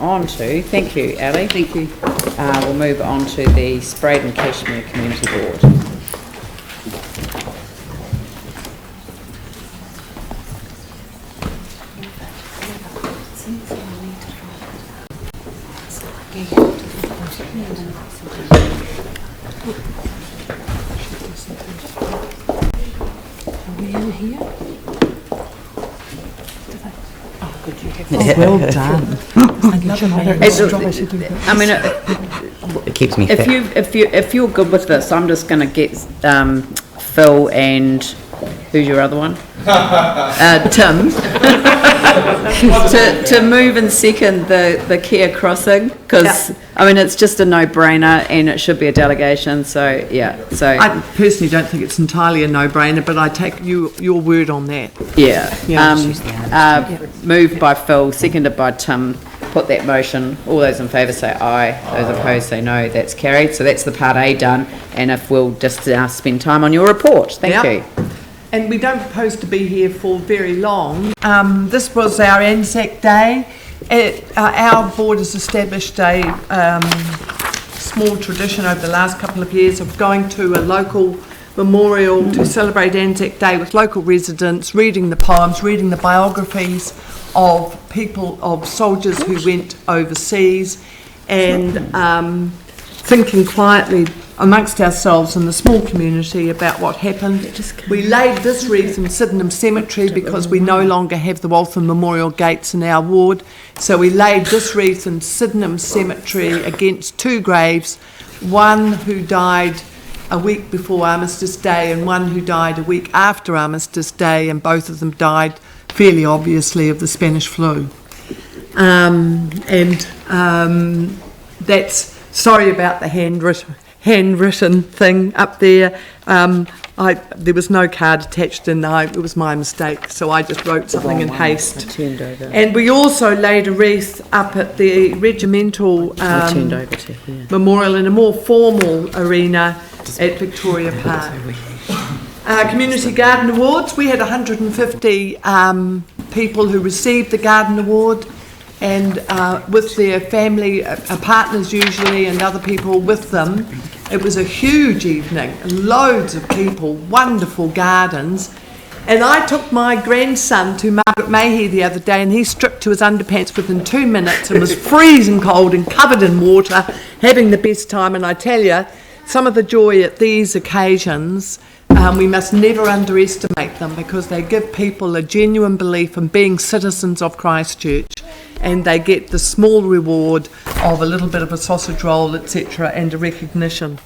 on to, thank you, Ali. Thank you. We'll move on to the Spreydon-Cashmere Community Board. Well done. I mean, It keeps me fit. if you're good with this, I'm just going to get Phil and who's your other one? Tim to move and second the care crossing, because I mean it's just a no-brainer and it should be a delegation. So yeah, so I personally don't think it's entirely a no-brainer, but I take your word on that. Moved by Phil, seconded by Tim. Put that motion. All those in favour say aye. Those opposed say no. That's carried. So that's the part A done. And if we'll just spend time on your report. Thank you. And we don't propose to be here for very long. This was our Anzac Day. Our board has established a small tradition over the last couple of years of going to a local memorial to celebrate Anzac Day with local residents, reading the poems, reading the biographies of people, of soldiers who went overseas, and thinking quietly amongst ourselves in the small community about what happened. We laid this wreath in Sydenham Cemetery because we no longer have the Waltham Memorial Gates in our ward, so we laid this wreath in Sydenham Cemetery against two graves, one who died a week before Armistice Day and one who died a week after Armistice Day, and both of them died fairly obviously of the Spanish flu. That's, sorry about the handwritten thing up there. There was no card attached, and it was my mistake, so I just wrote something in haste. And we also laid a wreath up at the regimental memorial in a more formal arena at Victoria Park. Community Garden Awards, we had 150 people who received the Garden Award, and with their family, partners usually, and other people with them. It was a huge evening, loads of people, wonderful gardens. And I took my grandson to Margaret Mayhew the other day, and he stripped to his underpants within 2 minutes and was freezing cold and covered in water, having the best time. And I tell you, some of the joy at these occasions, we must never underestimate them, because they give people a genuine belief in being citizens of Christchurch, and they get the small reward of a little bit of a sausage roll, etc., and a recognition.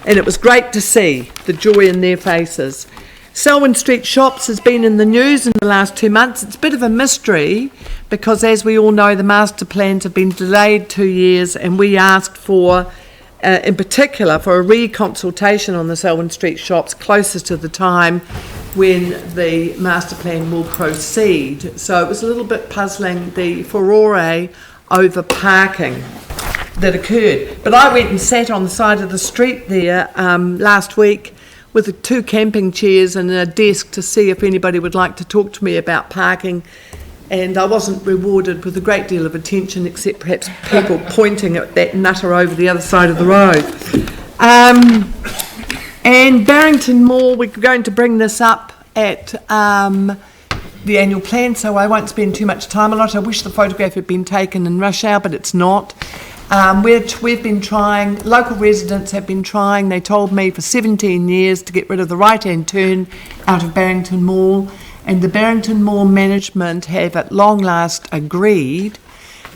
And it was great to see the joy in their faces. Selwyn Street Shops has been in the news in the last 2 months. It's a bit of a mystery because, as we all know, the master plans have been delayed 2 years, and we asked for in particular for a re-consultation on the Selwyn Street Shops closer to the time when the master plan will proceed. So it was a little bit puzzling, the furore over parking that occurred. But I went and sat on the side of the street there last week with the 2 camping chairs and a desk to see if anybody would like to talk to me about parking. And I wasn't rewarded with a great deal of attention, except perhaps people pointing at that nutter over the other side of the road. And Barrington Mall, we're going to bring this up at the annual plan, so I won't spend too much time on it. I wish the photograph had been taken in rush hour, but it's not. We've been trying, local residents have been trying, they told me, for 17 years to get rid of the right-hand turn out of Barrington Mall. And the Barrington Mall management have at long last agreed.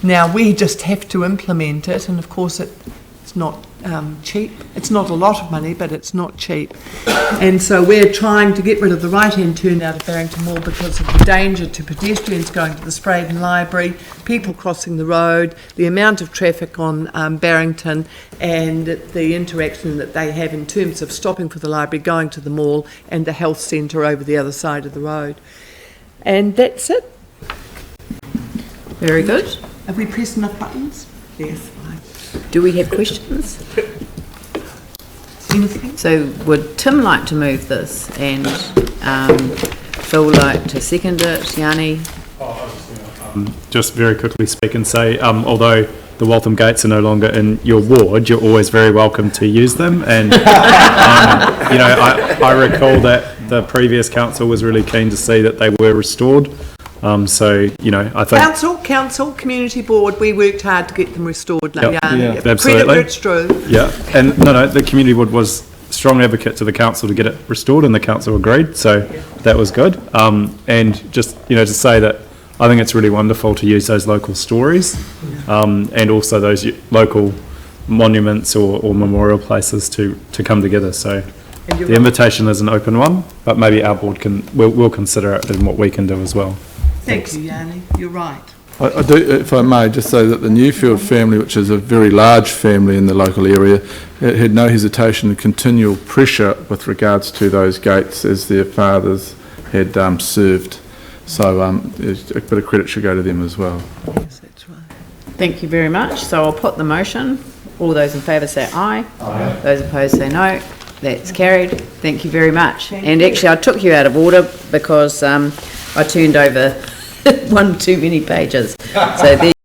Now we just have to implement it, and of course it's not cheap. It's not a lot of money, but it's not cheap. And so we're trying to get rid of the right-hand turn out of Barrington Mall because of the danger to pedestrians going to the Spreydon Library, people crossing the road, the amount of traffic on Barrington, and the interaction that they have in terms of stopping for the library, going to the mall, and the health centre over the other side of the road. And that's it. Very good. Have we pressed enough buttons? Yes. Do we have questions? Anything? So would Tim like to move this, and Phil like to second it? Yanni? just very quickly speak and say, although the Waltham Gates are no longer in your ward, you're always very welcome to use them. And, I recall that the previous council was really keen to see that they were restored. I think... Council, community board, we worked hard to get them restored. Yep. Credit Absolutely. where it's true. Yeah, and the community board was strong advocate to the council to get it restored, and the council agreed, so that was good. And just, to say that I think it's really wonderful to use those local stories, and also those local monuments or memorial places to come together. So the invitation is an open one, but maybe our board will consider it and what we can do as well. Thank you, Yanni. You're right. I do, if I may, just say that the Newfield family, which is a very large family in the local area, had no hesitation and continual pressure with regards to those gates as their fathers had served. So a bit of credit should go to them as well. Yes, that's right. Thank you very much. So I'll put the motion. All those in favour say aye. Aye. Those opposed say no. That's carried. Thank you very much. And actually, I took you out of order because I turned over one too many pages. So there